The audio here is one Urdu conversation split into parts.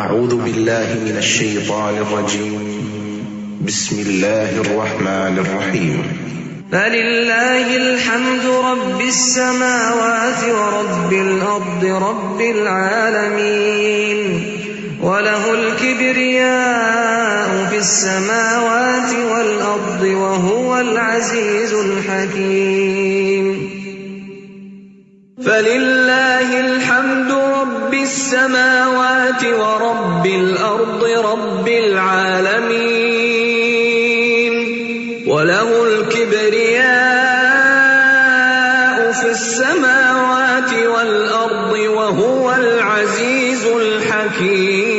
أعوذ بالله من الشيطان الرجيم. بسم الله الرحمن الرحيم. فلله الحمد رب السماوات ورب الأرض رب العالمين وله الكبرياء في السماوات والأرض وهو العزيز الحكيم. فلله الحمد رب السماوات ورب الأرض رب العالمين وله الكبرياء في السماوات والأرض وهو العزيز الحكيم.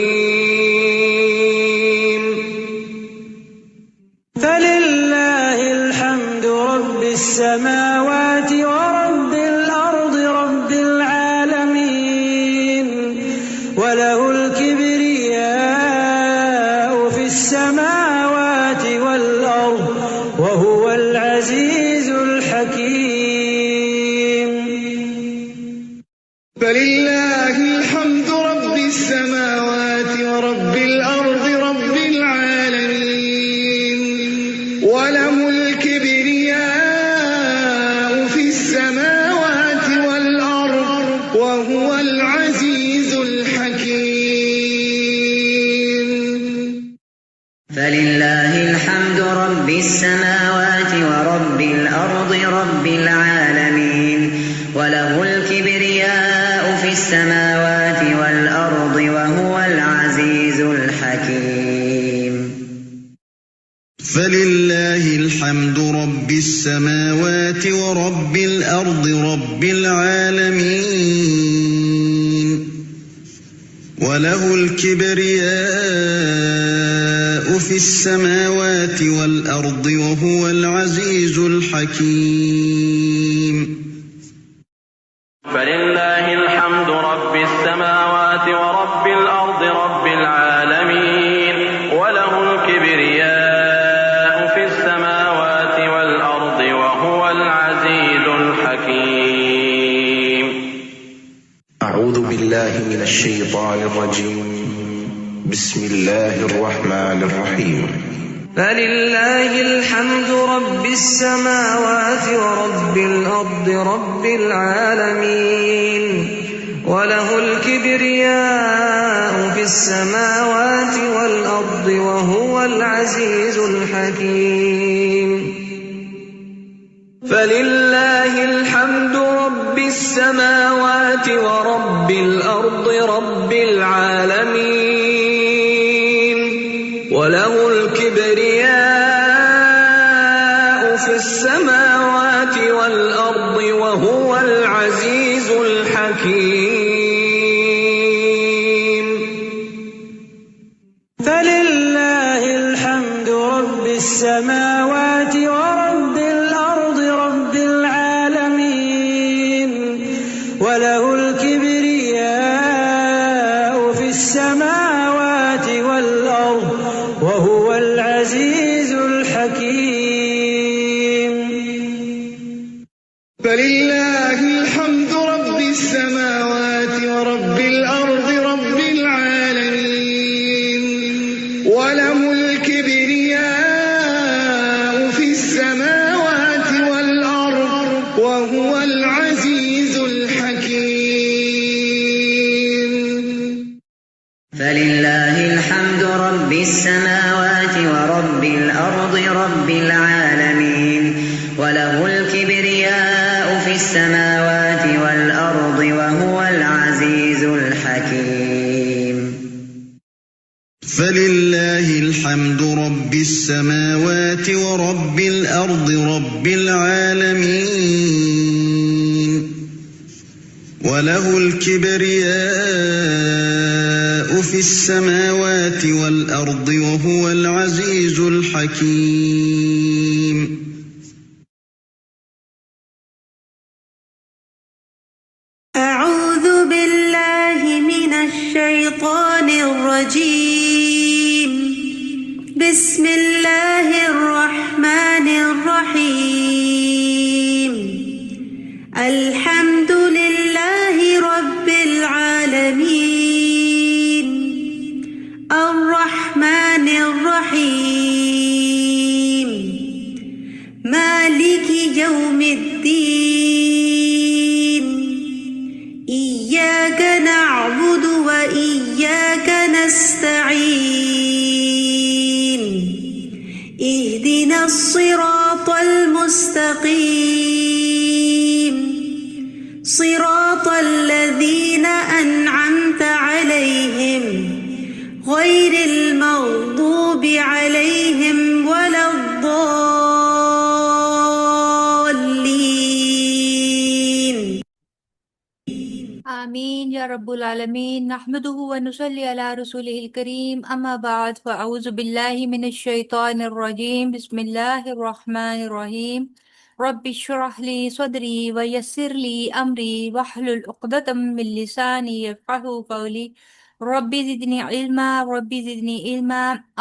فلله الحمد رب السماوات ورب الأرض رب العالمين وله الكبرياء في السماوات والأرض وهو العزيز الحكيم. فلله الحمد رب السماوات ورب الأرض رب العالمين وله الكبرياء في السماوات والأرض وهو العزيز الحكيم. فلله الحمد رب السماوات ورب الأرض رب العالمين وله الكبرياء في السماوات والأرض وهو العزيز الحكيم. فلله الحمد رب السماوات ورب الأرض رب العالمين وله الكبرياء في السماوات والأرض وهو العزيز الحكيم. فلله الحمد رب السماوات ورب الأرض رب العالمين وله الكبرياء في السماوات والأرض وهو العزيز الحكيم. أعوذ بالله من الشيطان الرجيم. بسم الله الرحمن الرحيم. فلله الحمد رب السماوات ورب الأرض رب العالمين وله الكبرياء في السماوات والأرض وهو العزيز الحكيم. فلله الحمد رب السماوات ورب الأرض رب العالمين وله الكبرياء في السماوات والأرض وهو العزيز الحكيم. فلله الحمد رب السماوات ورب الأرض رب العالمين وله الكبرياء في السماوات والأرض وهو العزيز الحكيم. فلله الحمد رب السماوات ورب الأرض رب العالمين وله الكبرياء في السماوات والأرض وهو العزيز الحكيم. فلله الحمد رب السماوات ورب الأرض رب العالمين وله الكبرياء في السماوات والأرض وهو العزيز الحكيم. فلله الحمد رب السماوات ورب الأرض رب العالمين وله الكبرياء في السماوات والأرض وهو العزيز الحكيم. أعوذ بالله من الشيطان الرجيم. بسم الله الرحمن الرحيم. الحمد لله رب العالمين الدين إياك نعبد وإياك نستعين اهدنا الصراط المستقيم صراط الذين أنعمت عليهم غير المغضوب عليهم ولا الضالين آمین یا رب العالمین نحمده ونصلی علی رسوله الکریم اما بعد فاعوذ باللہ من الشیطان الرجیم بسم اللہ الرحمن الرحیم رب اشرح لی صدری ویسر لی امری واحلل عقدۃ من لسانی یفقهوا قولی رب زدنی علما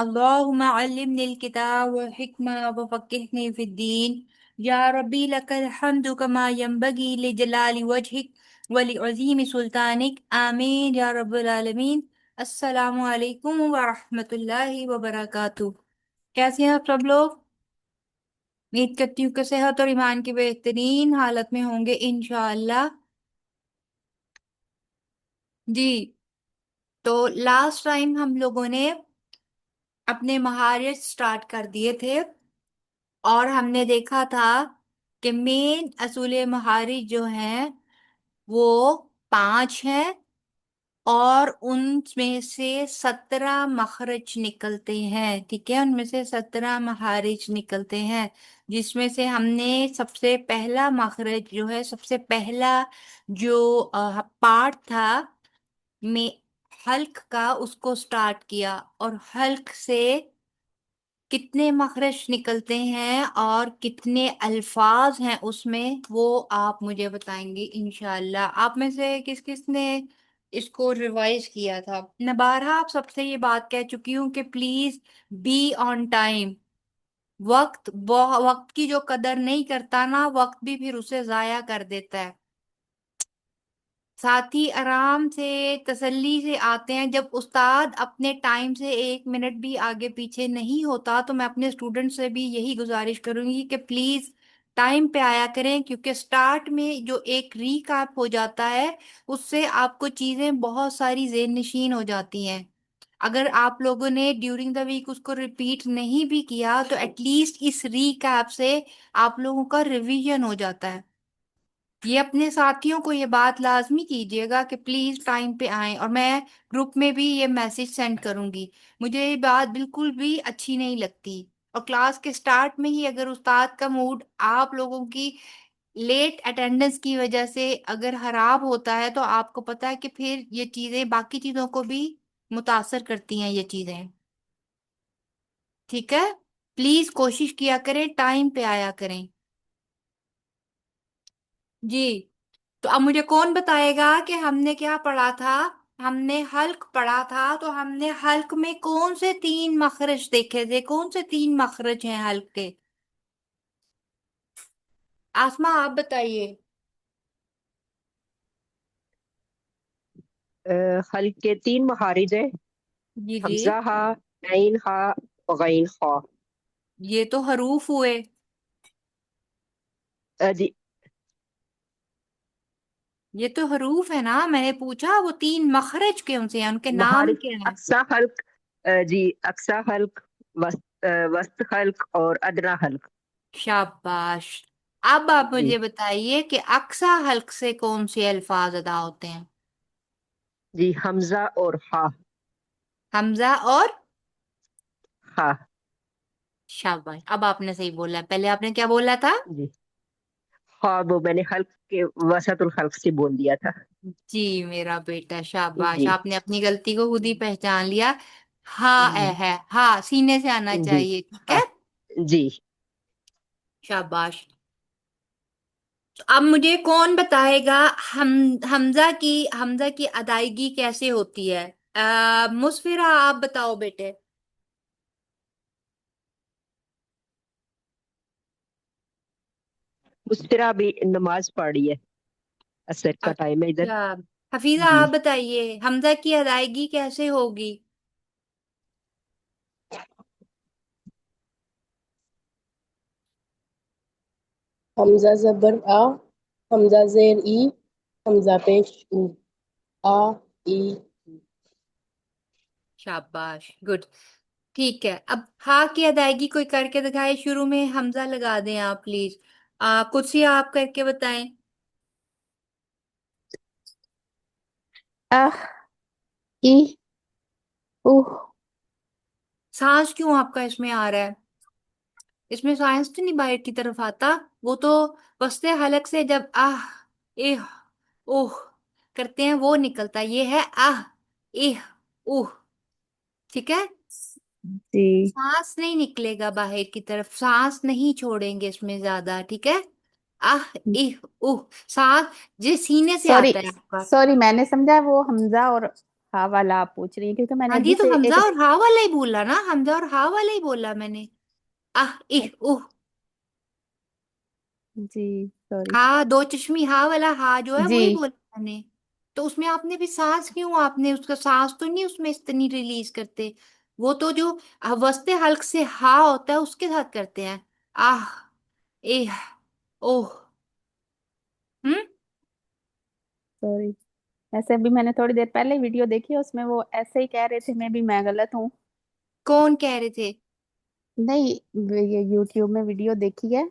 اللہم علمنی الکتاب والحکمہ وفقہنی فی الدین یا ربی لک الحمد کما ینبغی لجلال وجہک وَلِعَظِيمِ سُلطانِک آمین یا رب العالمین۔ السلام علیکم ورحمۃ اللہ وبرکاتہ۔ کیسے ہیں آپ سب لوگ؟ امید کرتی ہوں کہ صحت اور ایمان کی بہترین حالت میں ہوں گے انشاءاللہ۔ جی تو لاسٹ ٹائم ہم لوگوں نے اپنے مہارت سٹارٹ کر دیے تھے اور ہم نے دیکھا تھا کہ مین اصول مہارت جو ہیں وہ 5 ہیں اور ان میں سے 17 مخرج نکلتے ہیں، ٹھیک ہے، ان میں سے 17 مخارج نکلتے ہیں، جس میں سے ہم نے سب سے پہلا مخرج جو ہے، سب سے پہلا جو پارٹ تھا میں حلق کا، اس کو سٹارٹ کیا، اور حلق سے کتنے مخرج نکلتے ہیں اور کتنے الفاظ ہیں اس میں، وہ آپ مجھے بتائیں گے انشاءاللہ۔ آپ میں سے کس کس نے اس کو ریوائز کیا تھا؟ میں بارہا آپ سب سے یہ بات کہہ چکی ہوں کہ پلیز بی آن ٹائم۔ وقت کی جو قدر نہیں کرتا نا، وقت بھی پھر اسے ضائع کر دیتا ہے۔ ساتھی آرام سے تسلی سے آتے ہیں، جب استاد اپنے ٹائم سے 1 منٹ بھی آگے پیچھے نہیں ہوتا تو میں اپنے اسٹوڈنٹ سے بھی یہی گزارش کروں گی کہ پلیز ٹائم پہ آیا کریں، کیونکہ سٹارٹ میں جو ایک ریکیپ ہو جاتا ہے اس سے آپ کو چیزیں بہت ساری ذہن نشین ہو جاتی ہیں۔ اگر آپ لوگوں نے ڈیورنگ دا ویک اس کو ریپیٹ نہیں بھی کیا تو ایٹ لیسٹ اس ریکیپ سے آپ لوگوں کا ریویژن ہو جاتا ہے۔ یہ اپنے ساتھیوں کو یہ بات لازمی کیجیے گا کہ پلیز ٹائم پہ آئیں، اور میں گروپ میں بھی یہ میسج سینڈ کروں گی۔ مجھے یہ بات بالکل بھی اچھی نہیں لگتی، اور کلاس کے سٹارٹ میں ہی اگر استاد کا موڈ آپ لوگوں کی لیٹ اٹینڈنس کی وجہ سے اگر خراب ہوتا ہے تو آپ کو پتا ہے کہ پھر یہ چیزیں باقی چیزوں کو بھی متاثر کرتی ہیں یہ چیزیں، ٹھیک ہے؟ پلیز کوشش کیا کریں، ٹائم پہ آیا کریں۔ جی تو اب مجھے کون بتائے گا کہ ہم نے کیا پڑھا تھا؟ ہم نے حلق پڑھا تھا، تو ہم نے حلق میں کون سے 3 مخرج دیکھے تھے؟ کون سے 3 مخرج ہیں حلق کے؟ آسما آپ بتائیے۔ حلق کے 3 مخارج ہیں، جی جی، حمزہ ہا، عین ہا، غین خا۔ یہ تو حروف ہوئے۔ جی یہ تو حروف ہے نا، میں نے پوچھا وہ 3 مخرج کون سے ہیں، ان کے نام مخارج کیا ہیں؟ اقصا حلق، جی اقصا حلق، وسط حلق اور ادنا حلق۔ شاباش۔ اب آپ جی مجھے بتائیے کہ اقصی حلق سے کون سے الفاظ ادا ہوتے ہیں؟ جی حمزہ اور ہا۔ حمزہ اور ہا شاباش، اب آپ نے صحیح بولا ہے، پہلے آپ نے کیا بولا تھا؟ جی ہا وہ میں نے حلق کے وسط الحلق سے بول دیا تھا۔ جی میرا بیٹا، شاباش، جی آپ نے اپنی غلطی کو خود ہی پہچان لیا۔ ہاں اے جی ہے، ہاں سینے سے آنا جی چاہیے، ٹھیک ہا ہے؟ جی شاباش۔ تو اب مجھے کون بتائے گا حمزہ کی ادائیگی کیسے ہوتی ہے؟ مسفرہ آپ بتاؤ بیٹے۔ مسفرہ بھی نماز پڑھی ہے، عصر کا ٹائم ہے ادھر۔ اچھا حفیظہ جی آپ بتائیے، حمزہ کی ادائیگی کیسے ہوگی؟ حمزہ زبر آ، حمزہ زیر ای، حمزہ پیش او، آ ای۔ شاباش، گڈ. ٹھیک ہے، اب ہا کی ادائیگی کوئی کر کے دکھائے. شروع میں حمزہ لگا دیں آپ پلیز. قدسی آپ کر کے بتائیں. اہ ای اوہ. سانس کیوں آپ کا اس میں آ رہا ہے؟ اس میں سائنس تو نہیں باہر کی طرف آتا. وہ تو وسط حلق سے جب آہ اہ اوہ کرتے ہیں وہ نکلتا. یہ ہے آہ اہ اوہ. ٹھیک ہے، جی سانس نہیں نکلے گا باہر کی طرف. سانس نہیں چھوڑیں گے اس میں زیادہ. ٹھیک ہے، آہ اہ اوہ. سانس جس سینے سے سوری آتا ہے آپ کا. سوری، میں نے سمجھا وہ حمزہ اور ہا والا آپ پوچھ رہی ہیں، کیونکہ میں نے ہاں جی، ابھی تو سے حمزہ ایک اور ہا والا ہی بولا نا. حمزہ اور ہا والا ہی بولا میں نے. آہ اہ اوہ. جی سوری. ہاں، دو چشمی ہا والا ہا جو ہے جی وہی بولا میں نے. تو اس میں آپ نے بھی سانس کیوں؟ آپ نے اس کا سانس تو نہیں اس میں اتنی ریلیز کرتے. وہ تو جو وسط حلق سے ہا ہوتا ہے اس کے ساتھ کرتے ہیں. آہ اہ اوہ. ہم سوری، ایسے بھی میں نے تھوڑی دیر پہلے ویڈیو دیکھی، اس میں وہ ایسے ہی کہہ رہے تھے، میں غلط ہوں. کون کہہ رہے تھے؟ نہیں، یہ یوٹیوب میں ویڈیو دیکھی ہے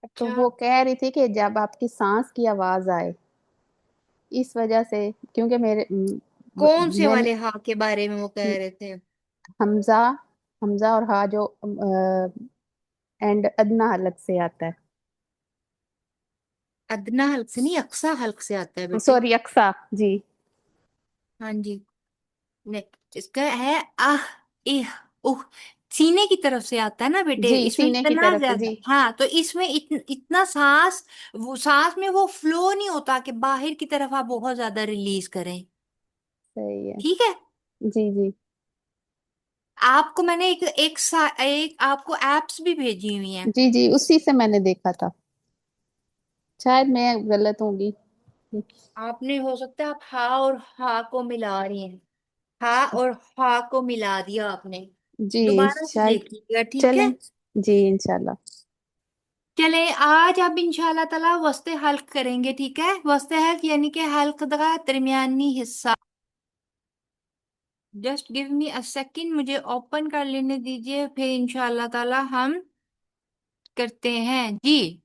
تو اچھا، وہ کہہ رہی تھی کہ جب آپ کی سانس کی آواز آئے اس وجہ سے، کیونکہ کون سے میں نے والے ہا کے بارے میں وہ کہہ رہے تھے؟ حمزہ حمزہ اور ہا جو اینڈ ادنا حلق سے آتا ہے. ادنا حلق سے نہیں، اقصا حلق سے آتا ہے بیٹے. سوری، اقصا. جی ہاں جی. نہیں، اس کا ہے آہ اہ اوہ. سینے کی طرف سے آتا ہے نا بیٹے. جی اس میں سینے کی اتنا طرف سے. زیادہ، جی ہاں تو اس میں اتنا سانس، وہ سانس میں وہ فلو نہیں ہوتا کہ باہر کی طرف آپ بہت زیادہ ریلیز کریں. صحیح ہے. ٹھیک ہے، جی جی آپ کو میں نے ایک آپ کو ایپس بھی بھیجی ہوئی ہیں. جی جی اسی سے میں نے دیکھا تھا. شاید میں غلط ہوں گی. آپ نے ہو سکتا ہے آپ ہا اور ہا کو ملا رہی ہیں. ہا اور ہا کو ملا دیا آپ نے. جی دوبارہ سے شاید. دیکھ لیجیے گا. ٹھیک ہے، چلیں. جی انشاءاللہ. چلیں آج اب انشاءاللہ تعالی وسط حلق کریں گے. ٹھیک ہے، وسط حلق یعنی کہ حلق کا درمیانی حصہ. Just give me a second, مجھے اوپن کر لینے دیجیے، پھر انشاءاللہ تعالی ہم کرتے ہیں. جی،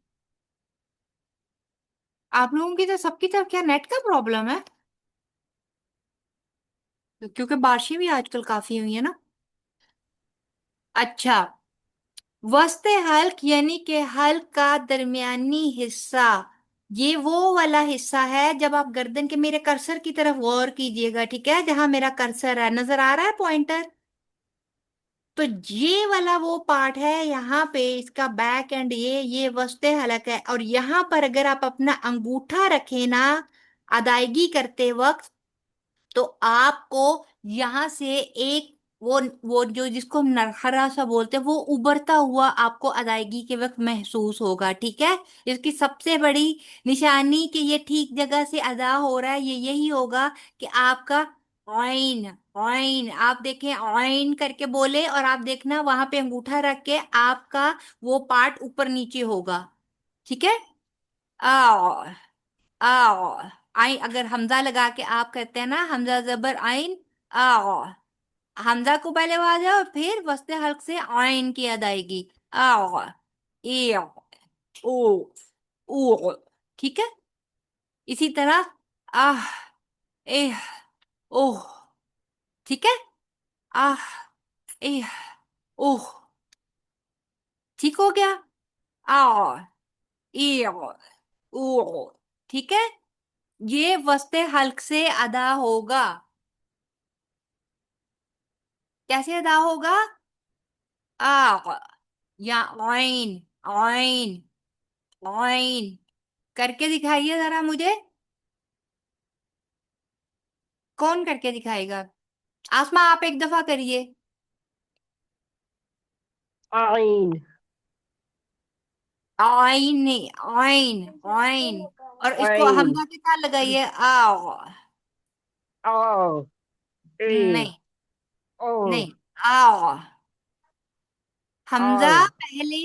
آپ لوگوں کی تو سب کی طرف کیا نیٹ کا پرابلم ہے؟ کیونکہ بارشیں بھی آج کل کافی ہوئی ہیں نا. اچھا، وسط حلق یعنی کہ حلق کا درمیانی حصہ. یہ وہ والا حصہ ہے جب آپ گردن کے، میرے کرسر کی طرف غور کیجئے گا. ٹھیک ہے، جہاں میرا کرسر ہے نظر آ رہا ہے پوائنٹر. تو یہ والا وہ پارٹ ہے یہاں پہ، اس کا بیک اینڈ یہ وسط حلق ہے. اور یہاں پر اگر آپ اپنا انگوٹھا رکھیں نا ادائیگی کرتے وقت، تو آپ کو یہاں سے ایک وہ جو جس کو ہم نرخرا سا بولتے ہیں وہ ابھرتا ہوا آپ کو ادائیگی کے وقت محسوس ہوگا. ٹھیک ہے، اس کی سب سے بڑی نشانی کہ یہ ٹھیک جگہ سے ادا ہو رہا ہے یہ یہی ہوگا کہ آپ کا عین عین آپ دیکھیں، عین کر کے بولے اور آپ دیکھنا وہاں پہ انگوٹھا رکھ کے آپ کا وہ پارٹ اوپر نیچے ہوگا. ٹھیک ہے، آ آ آئین. اگر حمزہ لگا کے آپ کرتے ہیں نا، حمزہ زبر عین آ، حمزہ کو پہلے آواز ہے اور پھر وسط حلق سے عین کی ادائیگی. آ ای او او. ٹھیک ہے، اسی طرح آہ اہ اوہ. ٹھیک ہے، آہ اہ اوہ. ٹھیک ہو گیا. آ ای او. ٹھیک ہے، یہ وسط حلق سے ادا ہوگا. کیسے ادا ہوگا؟ آ یا عین عین عین کر کے دکھائیے ذرا مجھے. کون کر کے دکھائے گا؟ آسما آپ ایک دفعہ کریے. عین. عین نہیں، عین عین. اور اس کو عین. حمزہ کے ساتھ لگائیے. آ او. ای. نہیں او. نہیں، آ. حمزہ او. پہلے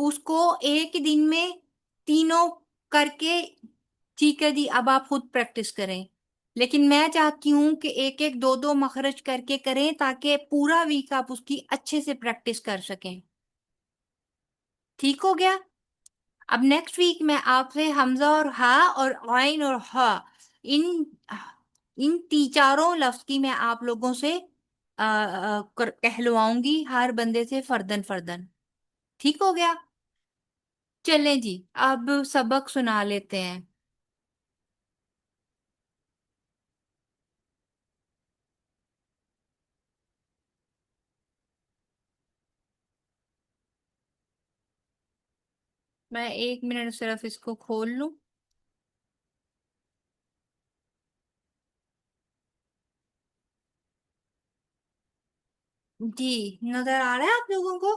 اس کو ایک ہی دن میں تینوں کر کے ٹھیک ہے جی اب آپ خود پریکٹس کریں، لیکن میں چاہتی ہوں کہ ایک ایک دو دو مخرج کر کے کریں تاکہ پورا ویک آپ اس کی اچھے سے پریکٹس کر سکیں. ٹھیک ہو گیا؟ اب نیکسٹ ویک میں آپ سے حمزہ اور ہا اور عین اور ہا ان چاروں لفظ کی میں آپ لوگوں سے کہلواؤں گی، ہر بندے سے فردن فردن. ٹھیک ہو گیا؟ چلیں جی اب سبق سنا لیتے ہیں. میں 1 منٹ صرف اس کو کھول لوں. جی نظر آ رہا ہے آپ لوگوں کو؟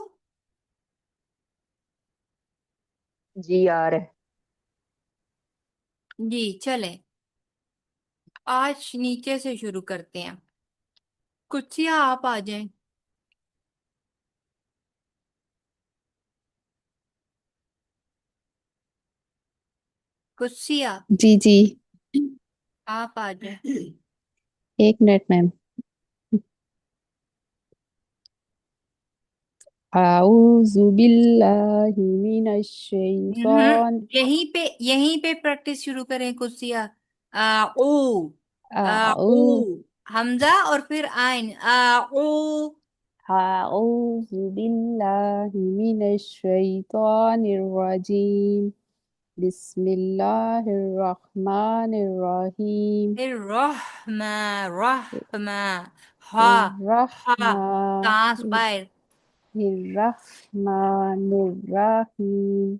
جی آ رہے. جی چلیں آج نیچے سے شروع کرتے ہیں. کچھیا آپ آ جائیں. کچھیا جی جی آپ آ جائیں. 1 منٹ میم. اعوذ باللہ من الشیطان. یہیں پہ پریکٹس شروع کریں. کچھیا او او اعوذ حمزہ اور پھر عین او. اعوذ باللہ من الشیطان الرجیم. بسم اللہ الرحمن الرحیم. رحمہ ہا سانس الرحمن باہر. الرحمن الرحیم.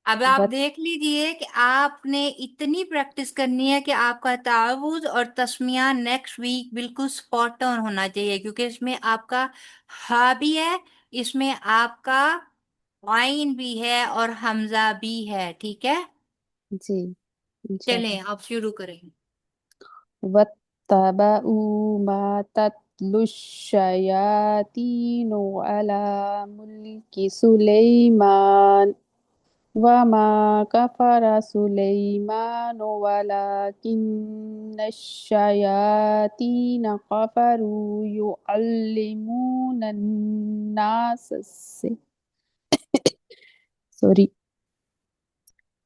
اب آپ دیکھ لیجئے کہ آپ نے اتنی پریکٹس کرنی ہے کہ آپ کا تعوذ اور تسمیہ نیکسٹ ویک بالکل سپاٹ آن ہونا چاہیے، کیونکہ اس میں آپ کا ہا بھی ہے، اس میں آپ کا عین بھی ہے اور حمزہ بھی ہے. ٹھیک ہے جی چلیں انشاءاللہ. آپ شروع کریں. واتبعوا ما تتلو الشیاطین علی ملک سلیمان وما كفر سليمان ولكن الشياطين كفروا يعلمون الناس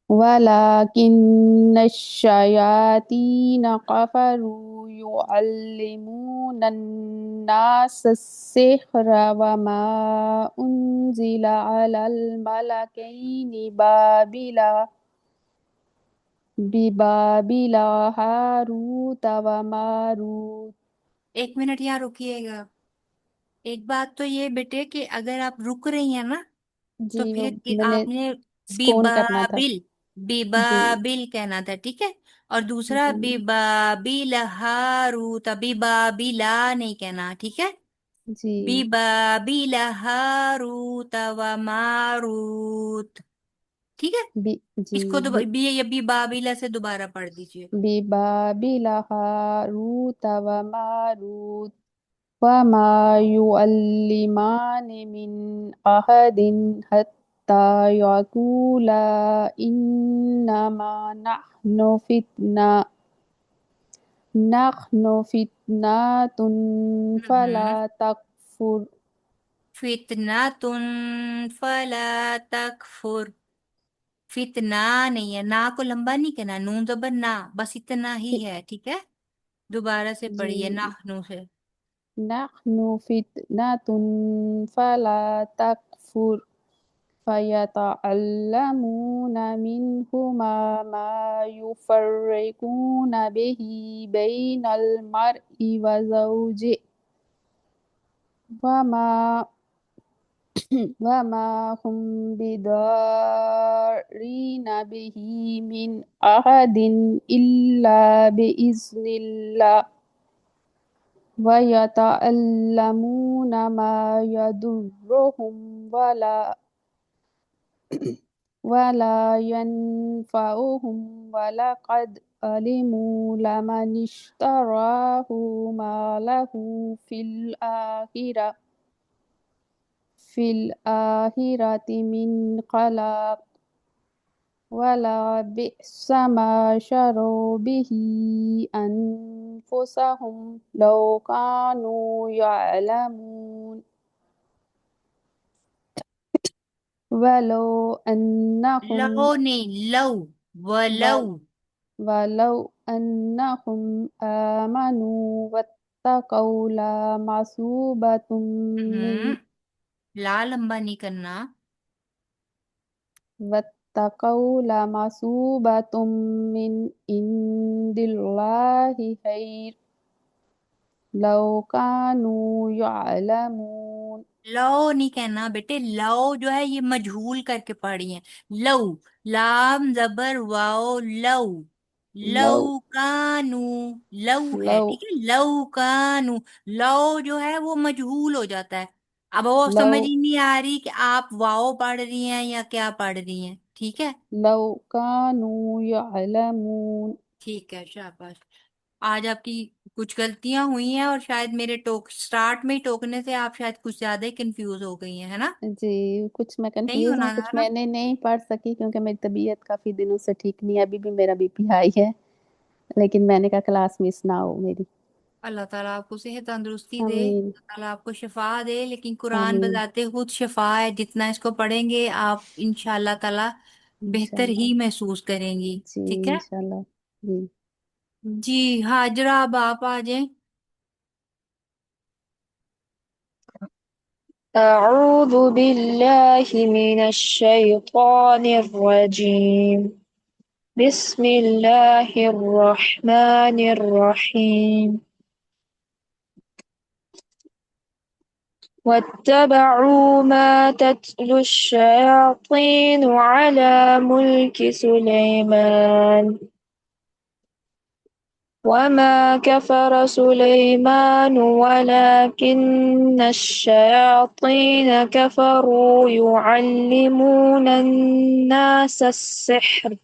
ولكن الشياطين كفروا يعلمون الناس السحر وما أنزل على الملكين ببابل هاروت وماروت. 1 منٹ یہاں رکیے گا. ایک بات تو یہ بیٹے کہ اگر آپ رک رہی ہیں نا تو جی وہ پھر میں نے آپ نے سکون کرنا تھا. جی بیبابل کہنا تھا. ٹھیک ہے؟ اور دوسرا جی بیبابل ہاروت بیبابلا نہیں کہنا. ٹھیک ہے؟ جی بیبابل ہاروت و ماروت. ٹھیک ہے؟ جی اس کو بیبابل سے دوبارہ پڑھ دیجئے. ببابل هاروت وماروت وما يعلمان من أحد حتى يقولا إنما نحن فتنة فلا تكفر. فتنة فلا تکفر. فتنہ نہیں ہے، نا کو لمبا نہیں کہنا، نون زبر نا، بس اتنا ہی ہے. ٹھیک ہے؟ دوبارہ سے پڑھیے جی نحنو سے. نحن فتنة فلا تكفر فيتعلمون منهما ما يفرقون به بين المرء وزوجه وما هم بضارين به من أحد إلا بإذن الله ويتعلمون ما يضرهم ولا ينفعهم ولقد علموا لمن اشتراه ما له في في الآخرة من خلاق ولا بئس ما شروا به أنفسهم لو كانوا يعلمون ولو أنهم لو نہیں لو ولو ول- ولو أنهم آمنوا واتقوا لمثوبة من لا لمبا نہیں کرنا واتقوا لمثوبة من عند الله خير لو كانوا يعلمون لو نہیں کہنا بیٹے لو جو ہے یہ مجہول کر کے پڑھی ہیں لو لام زبر واو لو لو لو کانو لو ہے لو ٹھیک ہے لو کانو لو جو ہے وہ مجہول ہو جاتا ہے اب وہ سمجھ لو ہی نہیں آ رہی کہ آپ واو پڑھ رہی ہیں یا کیا پڑھ رہی ہیں ٹھیک ہے لو كانوا يعلمون ٹھیک ہے شاباش آج آپ کی کچھ غلطیاں ہوئی ہیں اور شاید میرے سٹارٹ میں ہی ٹوکنے سے آپ شاید کچھ زیادہ ہی کنفیوز ہو گئی ہیں ہے نا جی کچھ میں نہیں کنفیوز ہوں ہونا کچھ تھا نا میں نے نہیں پڑھ سکی کیونکہ میری طبیعت کافی دنوں سے ٹھیک نہیں ہے ابھی بھی میرا بی پی ہائی ہے لیکن میں نے کہا کلاس مس نہ ہو میری اللہ تعالیٰ آپ کو صحت تندرستی دے آمین اللہ تعالیٰ آپ کو شفا دے لیکن قرآن آمین بذات خود شفا ہے جتنا اس کو پڑھیں گے آپ انشاءاللہ تعالیٰ بہتر انشاءاللہ ہی محسوس کریں گی جی ٹھیک ہے انشاءاللہ جی جی ہاجرہ اب آپ آ جائیں أعوذ بالله من الشيطان الرجيم بسم الله الرحمن الرحيم واتبعوا ما تتلو الشياطين على ملك سليمان وما كفر سليمان ولكن الشياطين كفروا يعلمون الناس السحر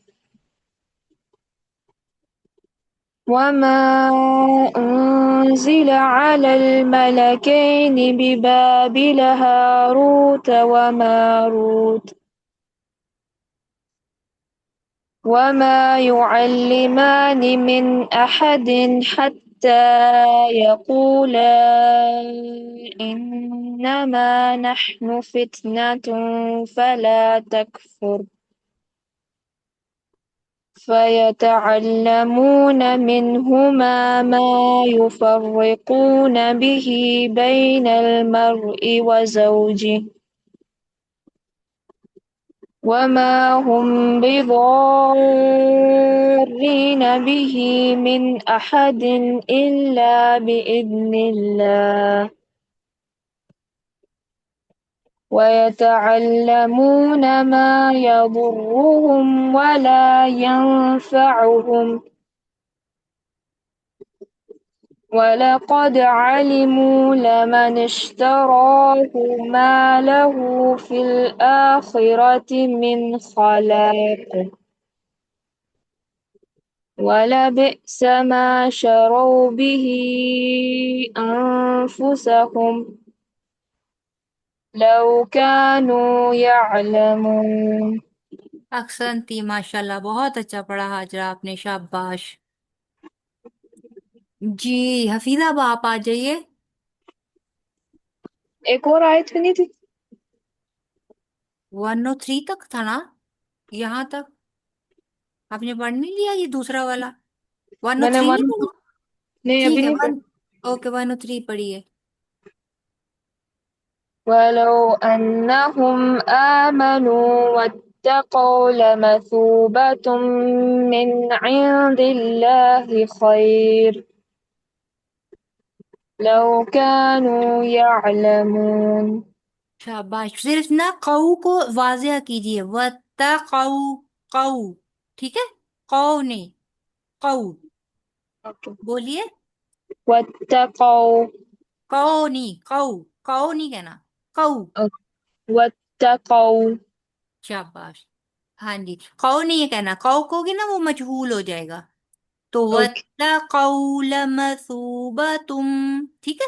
وما أنزل على الملكين ببابل هاروت وماروت وما يعلمان من أحد حتى يقولا إنما نحن فتنة فلا تكفر فيتعلمون منهما ما يفرقون به بين المرء وزوجه وما هم بضارين به من أحد إلا بإذن الله ويتعلمون ما يضرهم ولا ينفعهم ولقد علموا لمن اشتراه ما له في الآخرة من خلاق ولبئس ما شروا به أنفسهم لو كانوا يعلمون احسن تھی ماشاءاللہ بہت اچھا پڑھا حاجرہ آپ نے شاباش جی حفیظہ اب آپ آ جائیے ایک اور آیت نہیں تھی 103 تک تھا نا یہاں تک آپ نے پڑھ نہیں لیا یہ دوسرا والا میں نے 103 نہیں پڑھا نہیں ابھی ٹھیک ہے نہیں پڑھی اوکے 103 پڑھیے ولو أنهم آمنوا واتقوا لمثوبة من عند الله خير لو كانوا يعلمون شاباش صرف نا قو کو واضح کیجئے وَاتَّقَوْا قو ٹھیک ہے قو نہیں قو بولیے واتقوا قو نہیں قو نہیں کہنا قو واتقوا شاباش ہاں جی قو نہیں ہے کہنا قو کو گے نا وہ مجہول ہو جائے گا تو اوکے وَاتَّقَوْا لَمَثُوبَةٌ ٹھیک ہے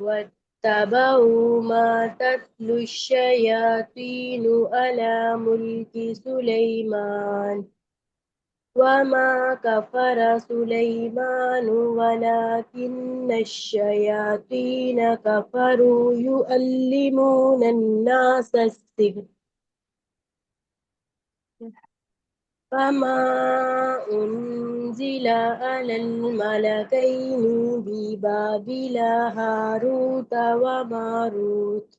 واتبعوا ما تتلو الشياطين على ملك سليمان وما كفر سليمان ولكن الشياطين كفروا يعلمون الناس السحر فما أنزل على الملكين ببابل هاروت وماروت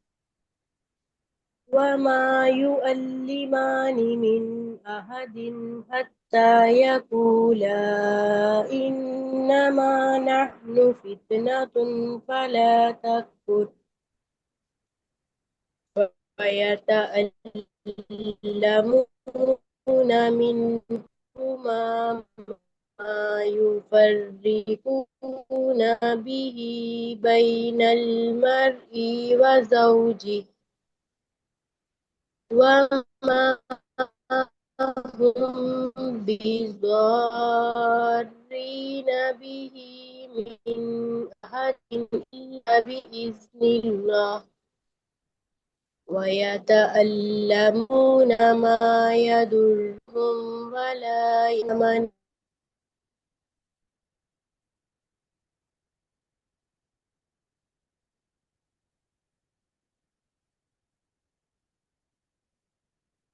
وما يؤلمان من أحد حتى يقولا إنما نحن فتنة فلا تكفر ويتعلمون منهما ما يفرقون به بين المرء وزوجه وما هم بضارين به من أحد إلا بإذن الله ويتعلمون ما يضرهم ولا يمن.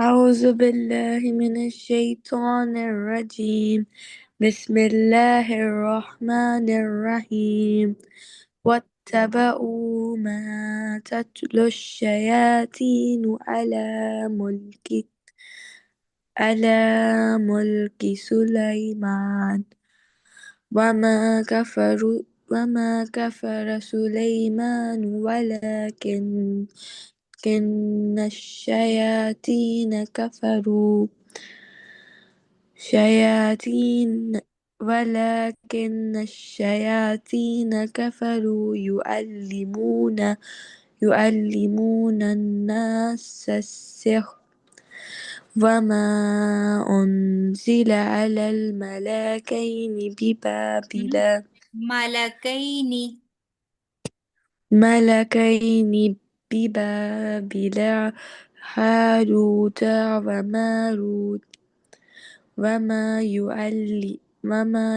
أعوذ بالله من الشيطان الرجيم. بسم الله الرحمن الرحيم. واتبعوا ما تتلو الشياطين على ملك سليمان وما كفر سليمان ولكن الشياطين كفروا يعلمون الناس السحر وما أنزل على الملكين ببابل هاروت وماروت وما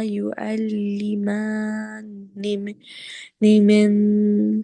يعلمان من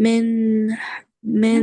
من من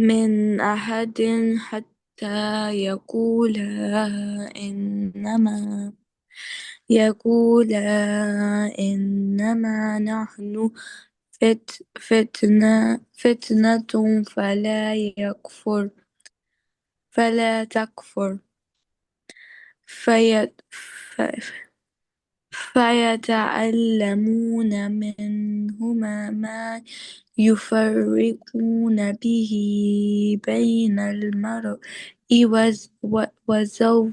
من أحد حتى إنما يقولا إنما نحن فتنة فلا تكفر في فيتعلمون منهما ما يفرقون به بين المرء وزوجه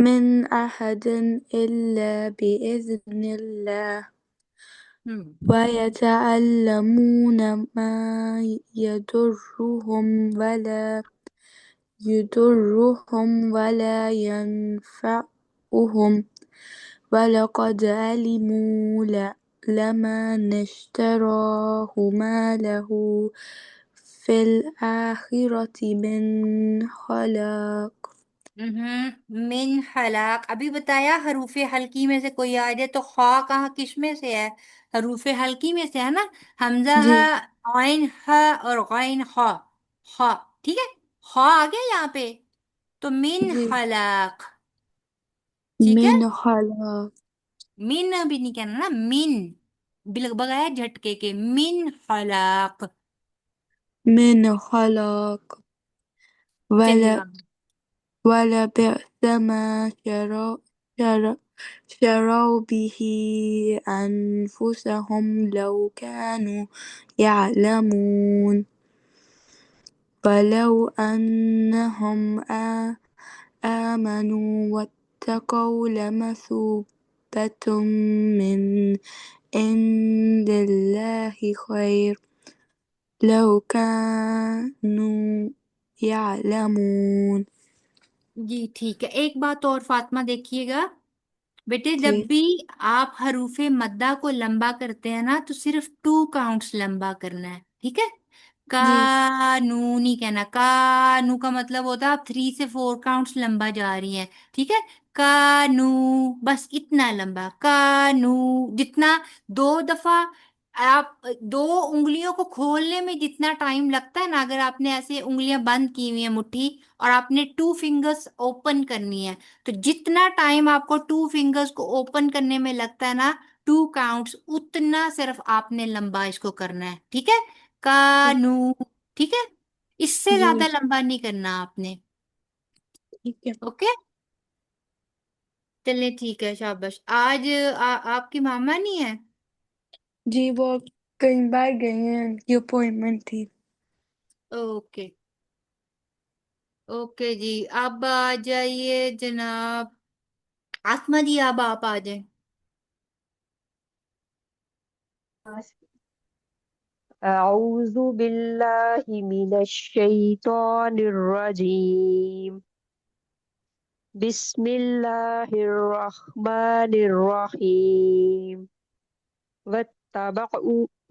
من أحد إلا بإذن الله ويتعلمون ما يضرهم ولا ينفعهم ولقد علموا لمن اشتراه ما له في الآخرة من خلاق. من خلاق ابھی بتایا حروف حلقی میں سے کوئی آ جائے تو خا کہاں کس میں سے ہے؟ حروف حلقی میں سے ہے نا، حمزہ جی ہے، عین ہے اور غین خا، خا ٹھیک ہے، خا آ گیا یہاں پہ تو من جی خلاق، ٹھیک ہے، من خلاق من بھی نہیں کہنا نا، من بغیر جھٹکے کے، من خلاق. من خلاق چلیے ولا آگے. ولبئس ما شروا به أنفسهم لو كانوا يعلمون ولو أنهم آمنوا واتقوا لمثوبة من عند الله خير لو كانوا يعلمون. جی ٹھیک ہے، ایک بات اور فاطمہ دیکھیے گا بیٹے، جب جی بھی آپ حروف مدہ کو لمبا کرتے ہیں نا تو صرف 2 کاؤنٹس لمبا کرنا ہے، ٹھیک ہے، جی کانو نہیں کہنا، کانو کا مطلب ہوتا ہے آپ 3 سے 4 کاؤنٹس لمبا جا رہی ہیں، ٹھیک ہے، کانو بس اتنا لمبا، کانو جتنا 2 دفعہ آپ 2 انگلیوں کو کھولنے میں جتنا ٹائم لگتا ہے نا، اگر آپ نے ایسے انگلیاں بند کی ہوئی ہیں مٹھی اور آپ نے 2 فنگرس اوپن کرنی ہے تو جتنا ٹائم آپ کو 2 فنگرس کو اوپن کرنے میں لگتا ہے نا 2 کاؤنٹس، اتنا صرف آپ نے لمبا اس کو کرنا ہے، ٹھیک ہے، ٹھیک کانو، ٹھیک ہے، اس سے جی زیادہ لمبا نہیں کرنا آپ نے، ٹھیک ہے اوکے. چلے ٹھیک ہے، شاباش. آج آپ کی ماما نہیں ہے؟ جی وہ کئی بار گئے ہیں، یہ اپوائنٹمنٹ تھی. اوکے اوکے جی، اب آ جائیے جناب آسما جی، اب آپ آ جائیں. أعوذ بالله من الشيطان الرجيم بسم الله الرحمن الرحيم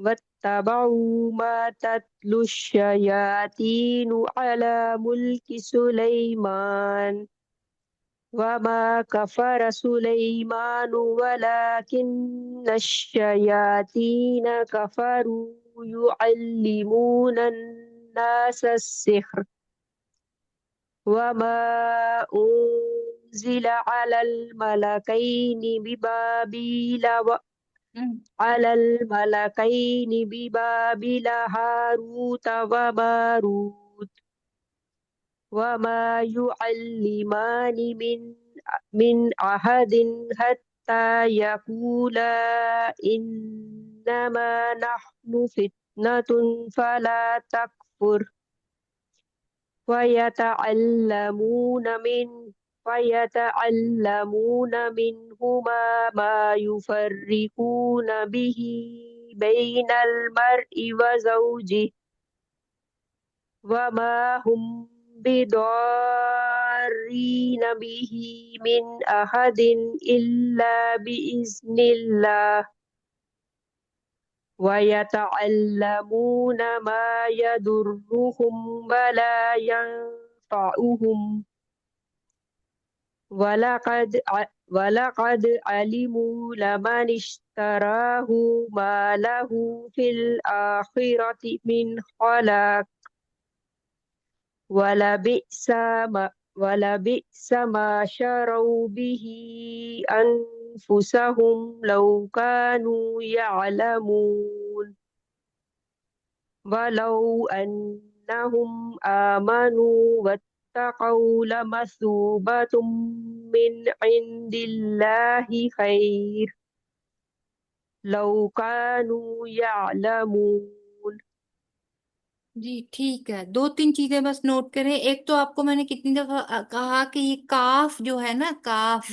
واتبعوا ما تتلو الشياطين على ملك سليمان وما كفر سليمان ولكن الشياطين كفروا يعلمون الناس السحر وما أنزل على الملكين ببابل هاروت وماروت وما يعلمان من أحد حتى يقولا إنما نحن فتنة فلا تكفر ويتعلمون منهما ما يفرقون به بين المرء وزوجه وما هم بضارين به من أحد إلا بإذن الله ويتعلمون ما يضرهم ولا ينفعهم ولقد علموا لمن اشتراه ما له في الآخرة من خلاق ولبئس ما شروا به أنفسهم لو كانوا يعلمون ولو أنهم آمنوا واتقوا لمثوبة من عند الله خير لو كانوا يعلمون. جی ٹھیک ہے، 2 3 چیزیں بس نوٹ کریں. ایک تو آپ کو میں نے کتنی دفعہ کہا کہ یہ کاف جو ہے نا، کاف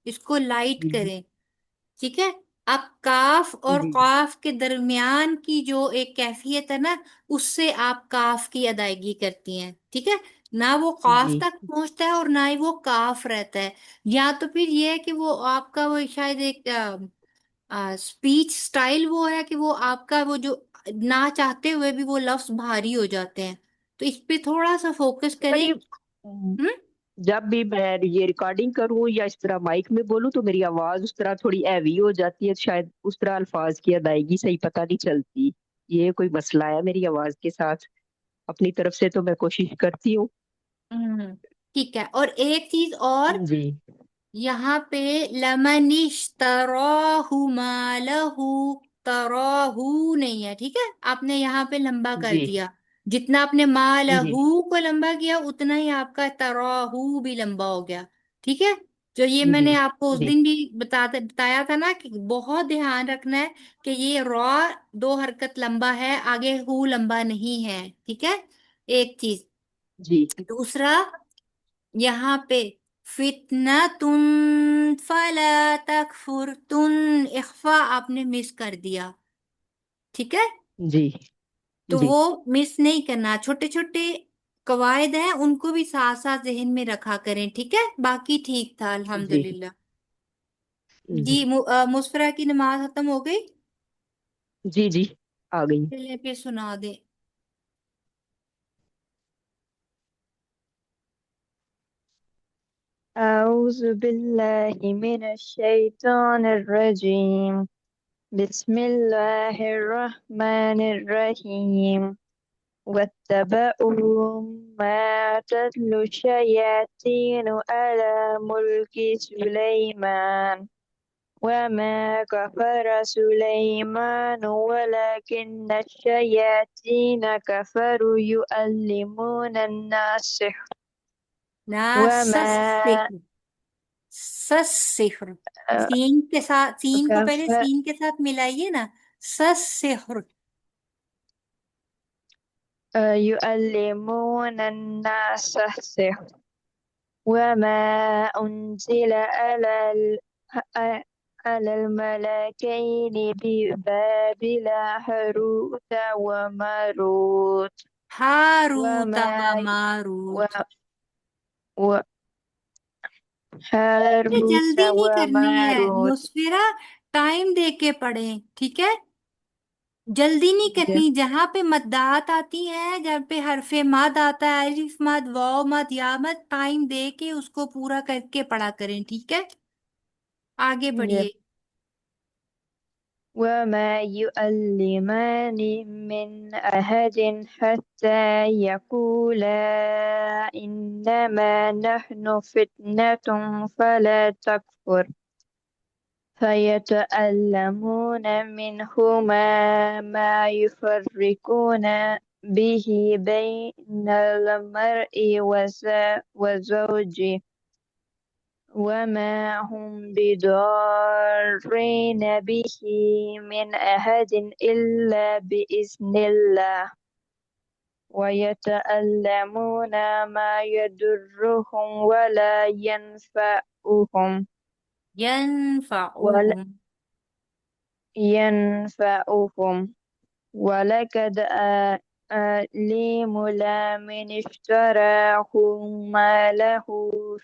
اس کو لائٹ کریں، ٹھیک ہے، اب کاف اور جی قاف کے درمیان کی جو ایک کیفیت ہے نا، اس سے آپ کاف کی ادائیگی کرتی ہیں، ٹھیک ہے؟ نہ وہ قاف جی تک پہنچتا ہے اور نہ ہی وہ کاف رہتا ہے، یا تو پھر یہ ہے کہ وہ آپ کا وہ شاید ایک اسپیچ سٹائل وہ ہے کہ وہ آپ کا وہ جو نہ چاہتے ہوئے بھی وہ لفظ بھاری ہو جاتے ہیں، تو اس پہ تھوڑا سا فوکس کریں۔ میری جب بھی میں یہ ریکارڈنگ کروں یا اس طرح مائک میں بولوں تو میری آواز اس طرح تھوڑی ہیوی ہو جاتی ہے، شاید اس طرح الفاظ کی ادائیگی صحیح پتہ نہیں چلتی، یہ کوئی مسئلہ ہے میری آواز کے ساتھ؟ اپنی طرف سے تو میں کوشش کرتی ہوں۔ ہوں، ٹھیک ہے، اور ایک چیز اور، جی یہاں پہ لمن اشتراہ مالہ تراہ نہیں ہے، ٹھیک ہے؟ آپ نے یہاں پہ لمبا کر جی دیا، جتنا آپ نے مالہ جی کو لمبا کیا اتنا ہی آپ کا تراہ بھی لمبا ہو گیا، ٹھیک ہے؟ جو یہ میں جی نے آپ کو اس جی دن بھی بتایا تھا نا کہ بہت دھیان رکھنا ہے کہ یہ را دو حرکت لمبا ہے، آگے ہو لمبا نہیں ہے، ٹھیک ہے؟ ایک چیز۔ جی دوسرا، یہاں پہ فتنہ تن فلا تکفر، تن اخفا آپ نے مس کر دیا، ٹھیک ہے؟ جی تو جی وہ مس نہیں کرنا، چھوٹے چھوٹے قواعد ہیں ان کو بھی ساتھ ساتھ ذہن میں رکھا کریں، ٹھیک ہے؟ باقی ٹھیک تھا جی الحمدللہ۔ جی جی مسفرہ کی نماز ختم ہو گئی؟ جی جی آ گئی۔ چلے پھر سنا دے۔ أعوذ بالله من الشيطان الرجيم بسم الله الرحمن الرحيم واتبعوا ما تتلو الشياطين على ملك سليمان وما كفر سليمان ولكن الشياطين كفروا يعلمون الناس السحر وما سس سحر، سین کے ساتھ، سین کو پہلے كفر سین کے ساتھ ملائیے نا، سس سحر۔ يعلمون الناس السحر وما أنزل على الملكين ببابل هاروت وماروت ہاروت و وما و ماروت۔ و یہ هاروت جلدی نہیں کرنی ہے وماروت مسفرہ، ٹائم دے کے پڑھیں، ٹھیک ہے؟ جلدی نہیں کرنی، جہاں پہ مدات آتی ہیں، جہاں پہ حرف مد آتا ہے، الف مد، واو مد، یا مد، ٹائم دے کے اس کو پورا کر کے پڑھا کریں، ٹھیک ہے؟ آگے بڑھیے۔ وما يعلمان من أحد حتى يقولا إنما نحن فتنة فلا تكفر فيتعلمون منهما ما يفرقون به بين المرء وزوجه وما هم بضارين به من أحد إلا بإذن الله ويتعلمون ما يضرهم ولا ينفعهم ولقد علم لمن اشتراه ما له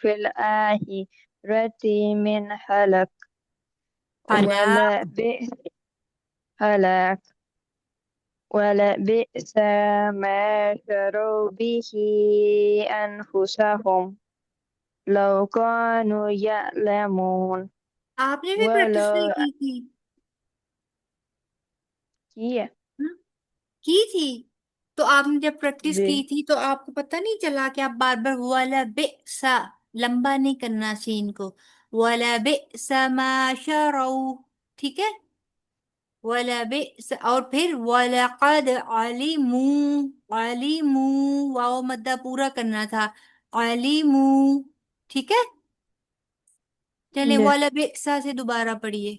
في الآخرة من خلاق ولبئس ما شروا به أنفسهم لو كانوا يعلمون آپ نے بھی پریکٹس نہیں کی تھی؟ کی کی تھی؟ تو آپ نے جب پریکٹس کی تھی تو آپ کو پتہ نہیں چلا کہ آپ بار بار والا بئسا لمبا نہیں کرنا سین کو، والا بئس ما شروا، ٹھیک ہے؟ والا بئس، اور پھر وَلَقَدْ عَلِمُوا، عَلِمُوا واو مدہ پورا کرنا تھا، عَلِمُوا، ٹھیک ہے؟ چلیں والا بئسا سے دوبارہ پڑھیے،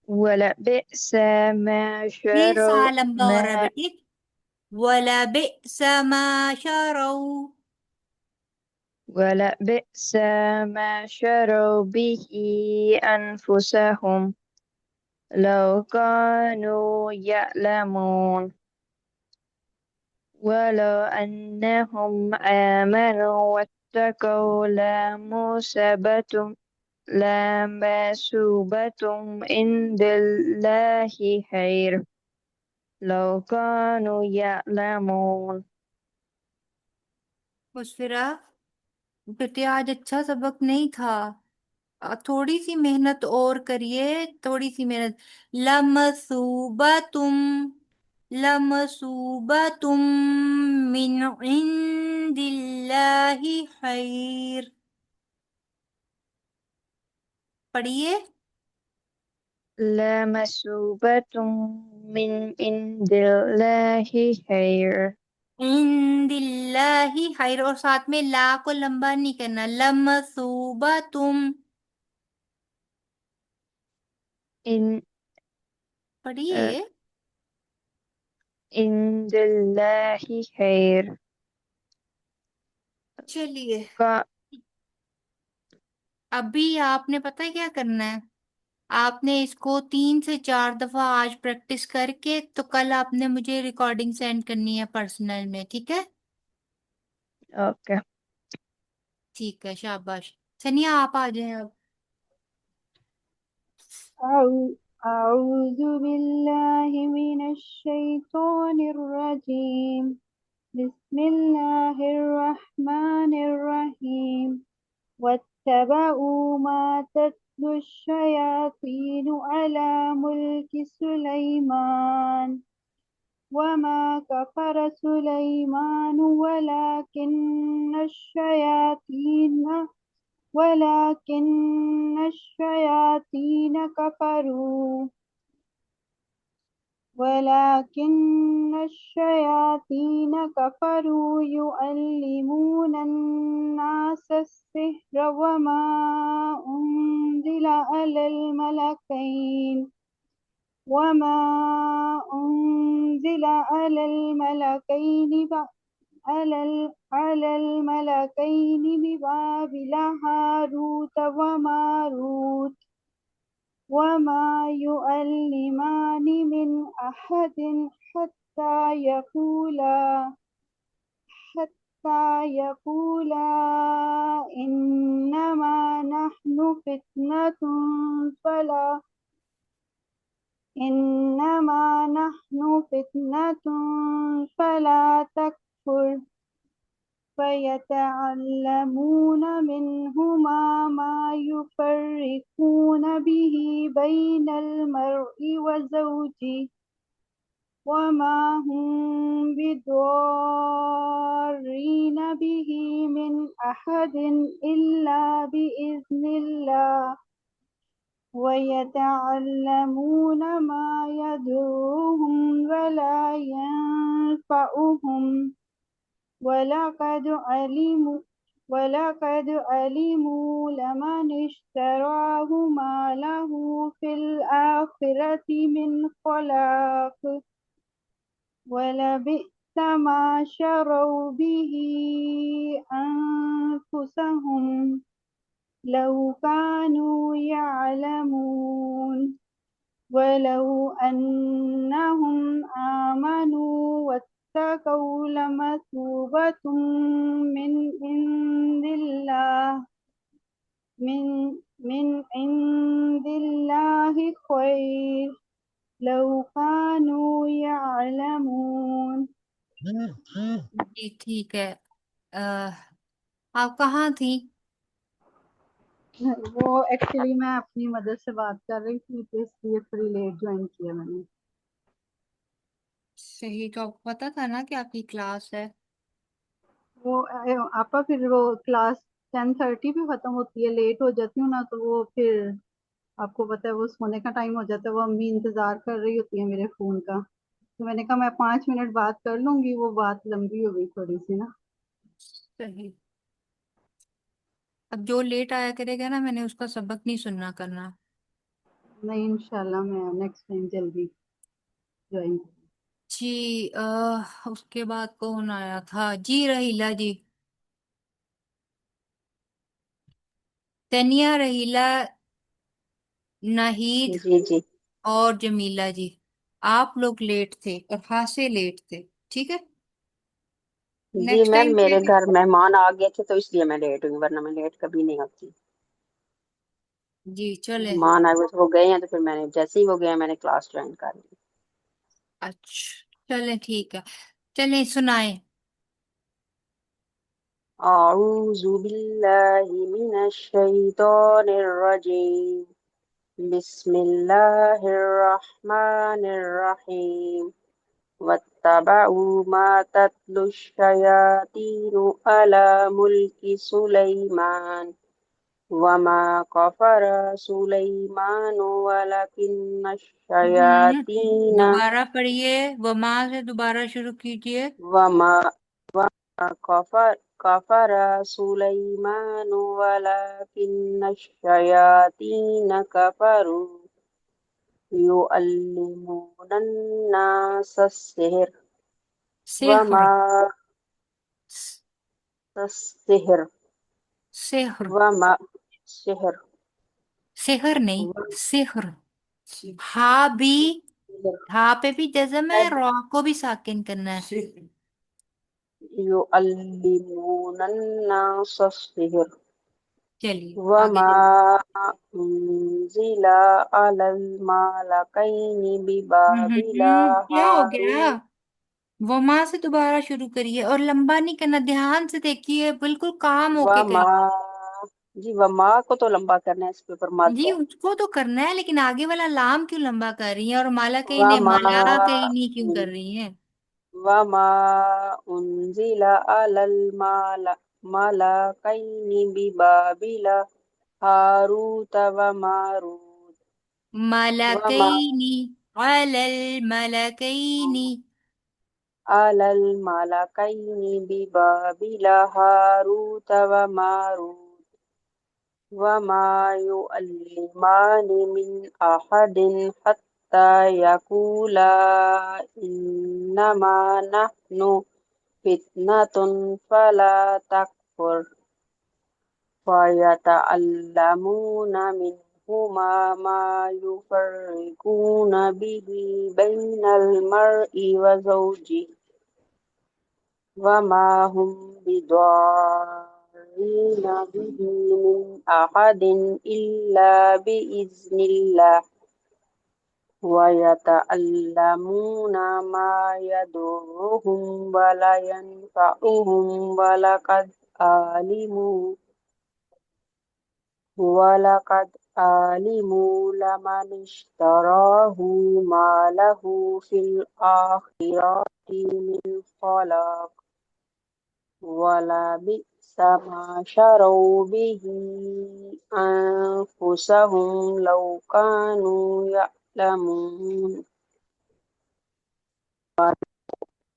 ولبئس ما پھر سا شروا لمبا ہو رہا ہے ما بیٹی، وَلَبِئْسَ مَا شَرَوْا، ولبئس ما شروا به أنفسهم لو كانوا يعلمون ولو أنهم آمنوا واتقوا لمثوبة عند الله خير لو كانوا يعلمون. مسفرہ بیٹے آج اچھا سبق نہیں تھا، تھوڑی سی محنت اور کریے، تھوڑی سی محنت. لمثوبتم لمثوبتم من عند اللہ خیر. پڑھیے. لمثوبة من عند الله خير. عند اللہ خیر، اور ساتھ میں لا کو لمبا نہیں کرنا. لمثوبتم إن پڑھیے. عند الله خير. چلیے کا ابھی آپ نے پتہ ہے کیا کرنا ہے، آپ نے اس کو 3 سے 4 دفعہ آج پریکٹس کر کے تو کل آپ نے مجھے ریکارڈنگ سینڈ کرنی ہے پرسنل میں، ٹھیک ہے؟ اوکے. ٹھیک ہے، شاباش. سنیا آپ آ جائیں اب. أعوذ بالله من الشيطان الرجيم بسم الله الرحمن الرحيم واتبعوا ما تتلو الشياطين على ملك سليمان وما كفر سليمان ولكن الشياطين كفروا يعلمون الناس السحر وما أنزل على الملكين ببابل هاروت وماروت وما يعلمان من أحد حتى يقولا إنما نحن فتنة فلا تكفر فيتعلمون منهما ما يفرقون به بين المرء وزوجه وما هم بضارين به من أحد إلا بإذن الله ويتعلمون ما يضرهم ولا ينفعهم ولقد علموا لمن اشتراه ما له في الآخرة من خلاق ولبئس ما شروا به أنفسهم لو كانوا يعلمون ولو أنهم آمنوا واتقوا لمثوبة من عند الله خير لو كانوا يعلمون. جی ٹھیک ہے. آپ کہاں تھی؟ وہ ایکچولی میں اپنی مدر سے بات کر رہی تھی تو اس لیے تھوڑی لیٹ جوائن کیا میں نے. صحیح، تو آپ کو پتا تھا نا کہ آپ کی کلاس ہے. وہ آپا پھر وہ کلاس 10:30 پہ ختم ہوتی ہے، لیٹ ہو جاتی ہوں نا تو وہ پھر آپ کو پتا ہے وہ سونے کا ٹائم ہو جاتا ہے، وہ امی انتظار کر رہی ہوتی ہے میرے فون کا، تو میں نے کہا میں 5 منٹ بات کر لوں گی، وہ بات لمبی ہو گئی تھوڑی سی نا. صحیح. اب جو لیٹ آیا کرے گا نا، میں نے اس کا سبق نہیں سننا کرنا. نہیں انشاءاللہ میں نیکسٹ ٹائم جلدی جوائن. جی اس کے بعد کون آیا تھا؟ جی رحیلہ جی. تنیا، رحیلہ، ناہید جی جی اور جمیلہ جی، آپ لوگ لیٹ تھے اور خاصے لیٹ تھے، ٹھیک ہے؟ جی نیکسٹ میم، ٹائم سے میرے گھر مہمان آ گئے تھے تو اس لیے میں لیٹ ہوئی، ورنہ میں لیٹ کبھی نہیں ہوتی۔ جی چلے، مہمان آئے ہوئے تو وہ گئے ہیں، تو پھر میں نے جیسے ہی وہ گئے میں نے کلاس جوائن کر لی۔ اچھا چلیں ٹھیک ہے، چلیں سنائیں۔ اعوذ باللہ من الشیطان الرجیم، بسم اللہ الرحمن الرحیم، واتبعوا ما تتلو الشیاطین علی ملک سلیمان وما کفر سلیمان ولکن الشیاطین دوبارہ پڑھیے، وما سے دوبارہ شروع کیجئے۔ وما کفر سلیمان ولکن الشیاطین کفروا يعلمون الناس السحر سحر، وما السحر سحر، وما سحر سحر نہیں، سحر، ہا بھی، ہا پہ بھی جزم ہے، را کو بھی ساکن کرنا ہے۔ يعلمون الناس السحر چلیے آگے وما چلیے۔ أنزل على الملكين ببابل کیا ہو گیا؟ هاروت وما سے دوبارہ شروع کریے اور لمبا نہیں کرنا، دھیان سے دیکھیے، بالکل کام ہو کے وما کریے۔ جی وما کو تو لمبا کرنا ہے، اس کے اوپر مد جی ہے۔ اس کو تو کرنا ہے، لیکن آگے والا لام کیوں لمبا کر رہی ہیں اور مالا کہیں نے وما مالا کہیں نہیں کیوں کر رہی ہیں؟ وما أنزل على الملكين ببابل هاروت وماروت وما ملکینی، علی الملکینی، على الملكين ببابل هاروت وماروت وما يعلمان من أحد حتى يقولا إنما نحن فتنة فلا تكفر فيتعلمون منهما ما يفرقون به بين المرء وزوجه وما هم بضارين به من أحد إلا بإذن الله ويتعلمون ما يضرهم ولا ينفعهم ولقد علموا لمن اشتراه ما له في الآخرة من خلاق ولبئس ما شروا به أنفسهم لو كانوا يعلمون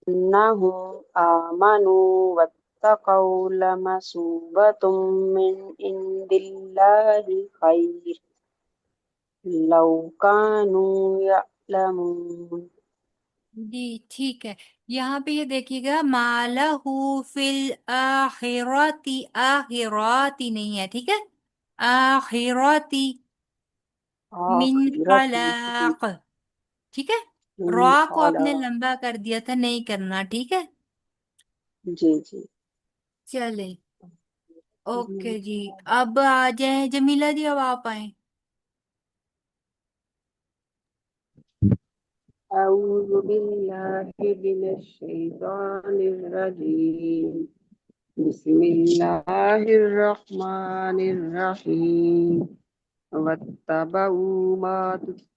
أنهم آمنوا واتقوا لمثوبة من عند الله خير لو كانوا يعلمون۔ جی ٹھیک ہے، یہاں پہ یہ دیکھیے گا مالہ فی الآخراتی، آخراتی نہیں ہے، ٹھیک ہے؟ آخراتی من خلاق، ٹھیک ہے؟ را کو آپ نے لمبا کر دیا تھا، نہیں کرنا، ٹھیک ہے؟ جی جی چلیں اوکے جی، اب آ جائیں جمیلہ جی، اب آپ آئیں۔ أعوذ بالله من الشيطان الرجيم، بسم الله الرحمن الرحيم، واتبعوا ما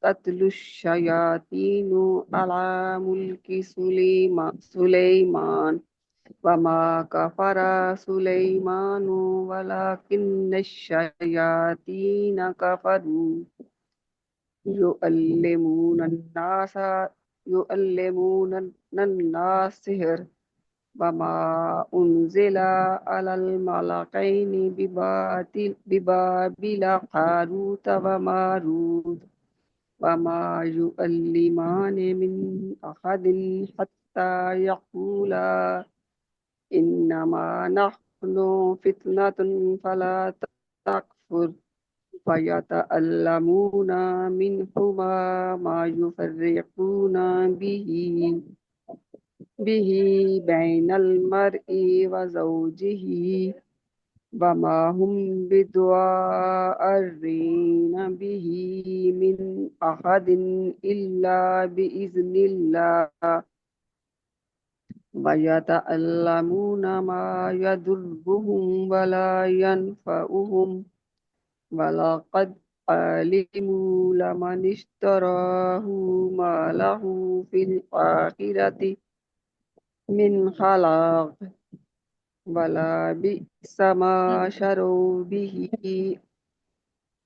تتلو الشياطين على ملك سليمان وما كفر سليمان ولكن الشياطين كفروا يعلمون الناس السحر وما أنزل على الملكين ببابل هاروت وماروت وما يعلمان من أحد حتى يقولا إنما نحن فتنة فلا تكفر فيتعلمون منهما ما يفرقون به بين المرء وزوجه وما هم بضارين به من أحد إلا بإذن الله ويتعلمون ما يضرهم ولا ينفعهم ولقد علموا لمن اشتراه ما له في الآخرة من خلاق ولا بئس ما شروا به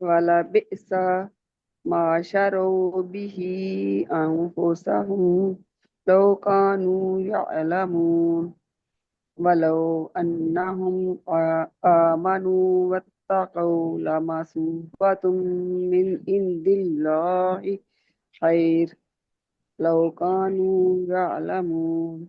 ولا بئس ما شروا به أنفسهم لو كانوا يعلمون ولو أنهم آمنوا واتقوا لمثوبة من عند الله خير لو كانوا يعلمون.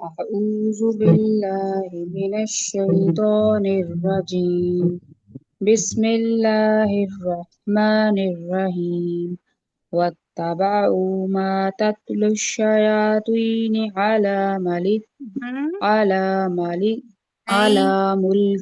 أعوذ بالله من الشيطان الرجيم بسم الله الرحمن الرحيم واتبعوا ما تتلو الشياطين على ملك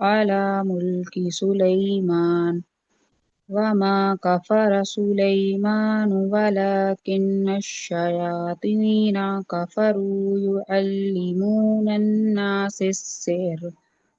على ملك سليمان وما كفر سليمان ولكن الشياطين كفروا يعلمون الناس السحر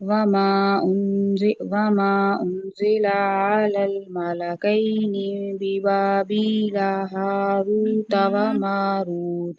وما أنزل على الملكين ببابل هاروت وماروت.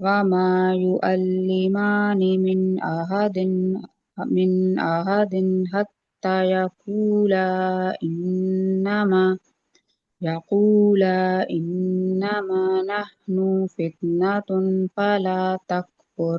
وما يؤلمان من أحد حتى يقولا إنما نحن فتنة فلا تكفر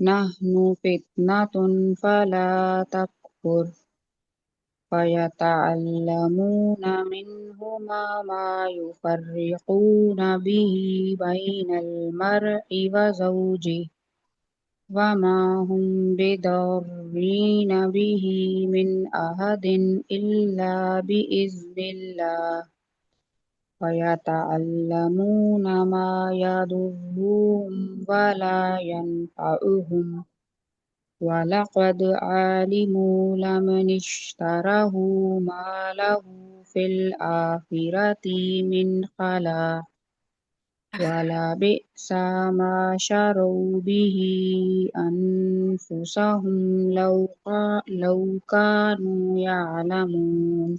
نحن فتنة فلا تكفر فيتعلمون منهما ما يفرقون به بين المرء وزوجه وما هم بضارين به من أحد إلا بإذن الله ويتعلمون ما يضرهم ولا ينفعهم ولقد علموا لمن اشتراه ما له في الآخرة من خلاق ولبئس ما شروا به أنفسهم لو كانوا يعلمون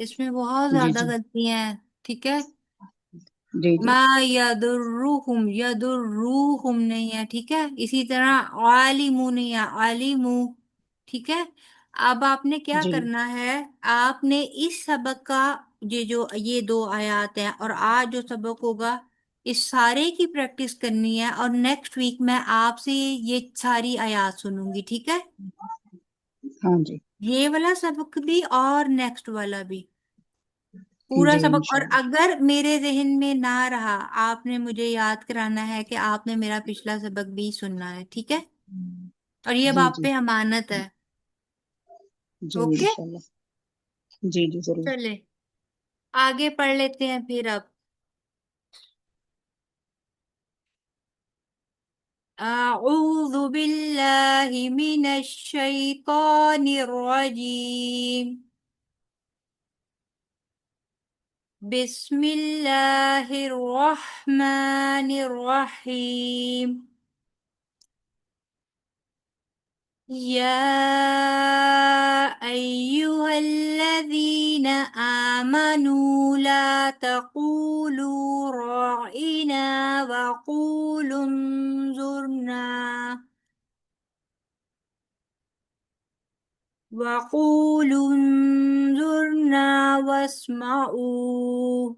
اس میں بہت جی زیادہ جی غلطی ہیں، ٹھیک ہے؟ جی جی ما یدرہم، یدرہم نہیں ہے، ٹھیک ہے؟ اسی طرح عالمو نہیں ہے، عالمو، ٹھیک ہے؟ اب آپ نے کیا جی کرنا ہے، آپ نے اس سبق کا یہ دو آیات ہیں اور آج جو سبق ہوگا اس سارے کی پریکٹس کرنی ہے، اور نیکسٹ ویک میں آپ سے یہ ساری آیات سنوں گی، ٹھیک ہے؟ ہاں جی یہ والا سبق بھی اور نیکسٹ والا بھی، پورا جی سبق۔ اور انشاءاللہ اگر میرے ذہن میں نہ رہا، آپ نے مجھے یاد کرانا ہے کہ آپ نے میرا پچھلا سبق بھی سننا ہے، ٹھیک ہے؟ اور یہ اب جی آپ جی پہ امانت ہے، جی اوکے؟ انشاءاللہ جی جی ضرور چلے آگے پڑھ لیتے ہیں پھر اب۔ اعوذ باللہ من الشیطان الرجیم، بسم اللہ الرحمن الرحیم، يا أيها الذين آمنوا لا تقولوا راعنا وقولوا انظرنا واسمعوا۔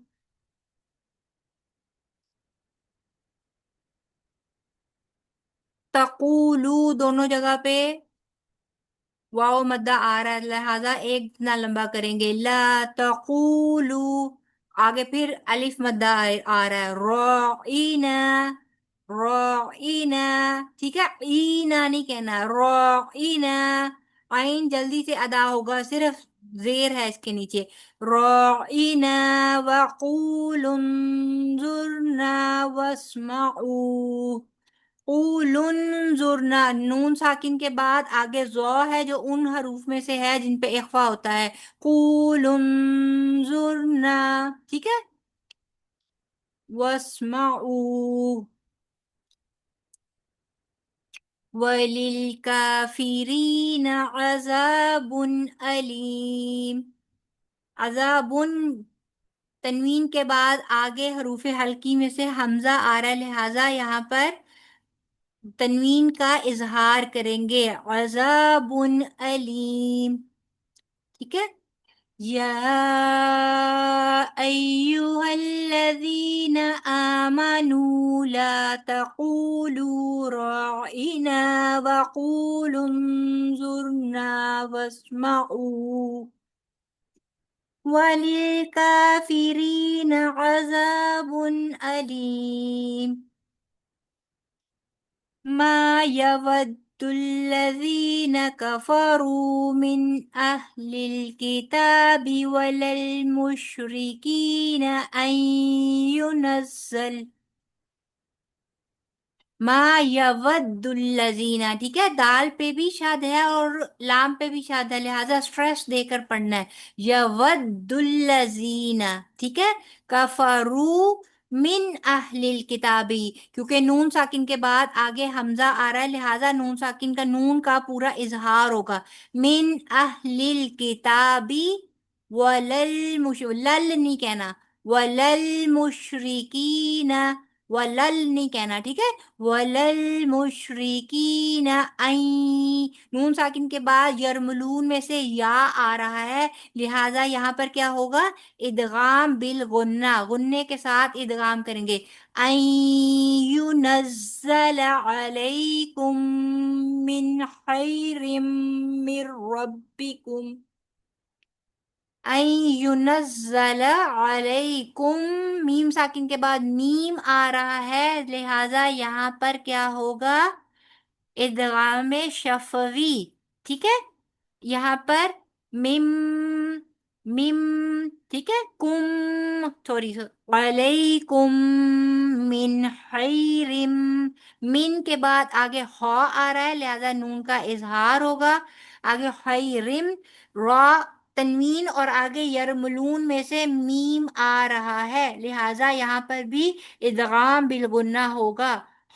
تقولوا دونوں جگہ پہ واو مدہ آ رہا ہے، لہذا ایک اتنا لمبا کریں گے، لا تقولو، آگے پھر الف مدہ آ رہا ہے، رائنا، رائنا، ٹھیک ہے؟ اینا نہیں کہنا، رائنا، عین جلدی سے ادا ہوگا، صرف زیر ہے اس کے نیچے، رائنا وقولوا انظرنا واسمعوا۔ قول انظرنا، نون ساکن کے بعد آگے زو ہے جو ان حروف میں سے ہے جن پہ اخفا ہوتا ہے، قول انظرنا، ٹھیک ہے؟ واسمعوا، وللکافرین عذاب علیم۔ عذاب، تنوین کے بعد آگے حروف حلقی میں سے حمزہ آ رہا ہے، لہذا یہاں پر تنوین کا اظہار کریں گے، عذاب علیم، ٹھیک ہے؟ یا ایہا الذین آمنوا لا تقولوا راعنا وقولوا انظرنا واسمعوا وللکافرین عذاب علیم۔ ما يود الذين كفروا من أهل الكتاب ولا المشركين أن ينزل، ما یود الذین، ٹھیک ہے؟ دال پہ بھی شاد ہے اور لام پہ بھی شاد ہے، لہذا سٹریس دے کر پڑھنا ہے، یود الذین، ٹھیک ہے؟ کفروا من اہل الکتابی، کیونکہ نون ساکن کے بعد آگے حمزہ آ رہا ہے، لہذا نون ساکن کا نون کا پورا اظہار ہوگا، من اہل الکتابی لل نہیں کہنا، وللمشرکین، ولل نہیں کہنا، ٹھیک ہے؟ وَلَلْمُشْرِكِينَ أَن، نون ساکن کے بعد یرملون میں سے یا آ رہا ہے، لہٰذا یہاں پر کیا ہوگا؟ ادغام بالغنہ، غنے کے ساتھ ادغام کریں گے، أَن يُنَزَّلَ عَلَيْكُم مِّنْ خَيْرٍ مِّن رَّبِّكُمْ، این ینزل علیکم، میم ساکن کے بعد میم آ رہا ہے، لہذا یہاں پر کیا ہوگا؟ ادغام شفوی، ٹھیک ہے؟ یہاں پر مم، مم، ٹھیک ہے؟ کم، تھوڑی علیکم من خیر، من کے بعد آگے خا آ رہا ہے، لہذا نون کا اظہار ہوگا، آگے خیرم، را تنوین، اور آگے یرملون میں سے میم آ رہا ہے، لہذا یہاں پر بھی ادغام بالغنہ ہوگا،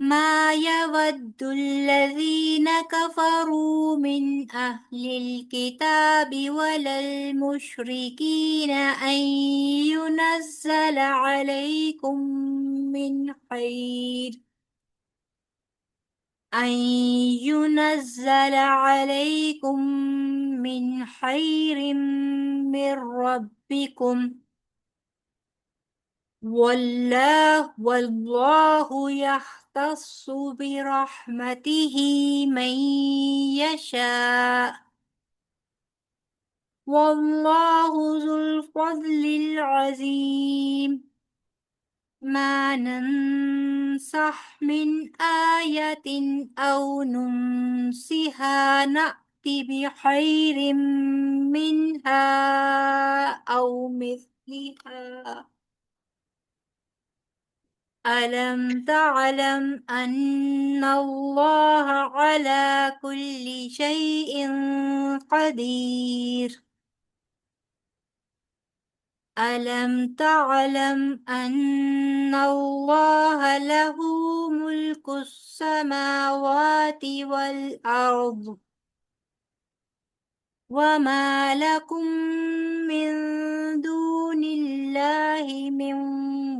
ما يود الذين كفروا من أهل الكتاب ولا المشركين أن ينزل عليكم من خير، أن ينزل عليكم من خير من ربكم، والله يختص برحمته من يشاء، والله ذو الفضل العظيم. ما ننسخ من آية أو ننسها نأتِ بخير منها أو مثلها. ألم تعلم أن الله على كل شيء قدير. ألم تعلم أن الله له ملك السماوات والأرض وما لكم من دون الله من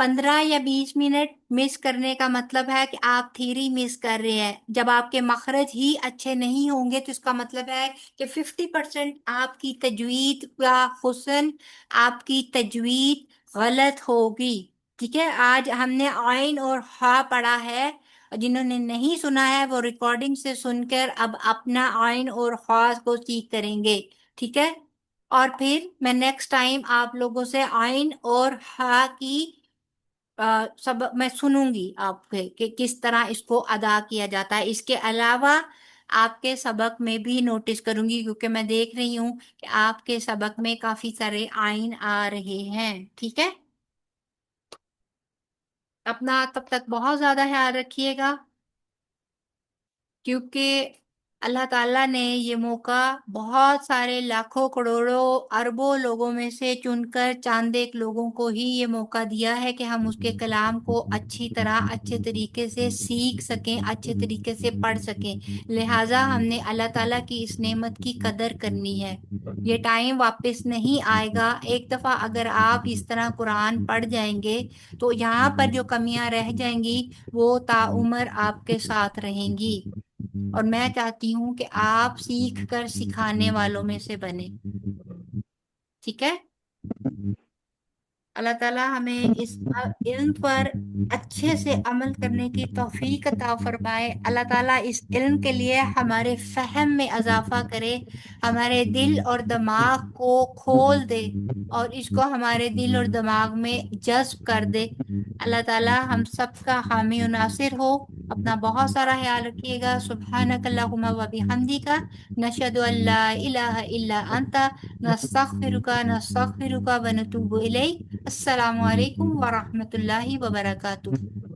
15 یا 20 منٹ مس کرنے کا مطلب ہے کہ آپ تھیری مس کر رہے ہیں. جب آپ کے مخرج ہی اچھے نہیں ہوں گے تو اس کا مطلب ہے کہ 50% آپ کی تجوید کا حسن، آپ کی تجوید غلط ہوگی. ٹھیک ہے، آج ہم نے عین اور ہا پڑھا ہے. جنہوں نے نہیں سنا ہے وہ ریکارڈنگ سے سن کر اب اپنا عین اور ہا کو سیکھ کریں گے. ٹھیک ہے، اور پھر میں نیکسٹ ٹائم آپ لوگوں سے عین اور ہا کی سبق میں سنوں گی آپ کے کہ کس طرح اس کو ادا کیا جاتا ہے. اس کے علاوہ آپ کے سبق میں بھی نوٹس کروں گی، کیونکہ میں دیکھ رہی ہوں کہ آپ کے سبق میں کافی سارے عین آ رہے ہیں. ٹھیک ہے، اپنا تب تک بہت زیادہ خیال رکھیے گا، کیونکہ اللہ تعالیٰ نے یہ موقع بہت سارے لاکھوں کروڑوں اربوں لوگوں میں سے چن کر چاند ایک لوگوں کو ہی یہ موقع دیا ہے کہ ہم اس کے کلام کو اچھی طرح اچھے طریقے سے سیکھ سکیں، اچھے طریقے سے پڑھ سکیں. لہٰذا ہم نے اللہ تعالیٰ کی اس نعمت کی قدر کرنی ہے. یہ ٹائم واپس نہیں آئے گا. ایک دفعہ اگر آپ اس طرح قرآن پڑھ جائیں گے تو یہاں پر جو کمیاں رہ جائیں گی وہ تعمر آپ کے ساتھ رہیں گی. اور میں چاہتی ہوں کہ آپ سیکھ کر سکھانے والوں میں سے بنے. ٹھیک ہے، اللہ تعالیٰ ہمیں اس علم پر اچھے سے عمل کرنے کی توفیق عطا فرمائے. اللہ تعالیٰ اس علم کے لیے ہمارے فہم میں اضافہ کرے، ہمارے دل اور دماغ کو کھول دے اور اس کو ہمارے دل اور دماغ میں جذب کر دے. اللہ تعالیٰ ہم سب کا حامی و ناصر ہو. اپنا بہت سارا خیال رکھیے گا. سبحانک اللہم و بحمدک، نشہد ان لا الہ الا انت، نستغفرک و نتوب الیک. السلام علیکم ورحمۃ اللہ وبرکاتہ.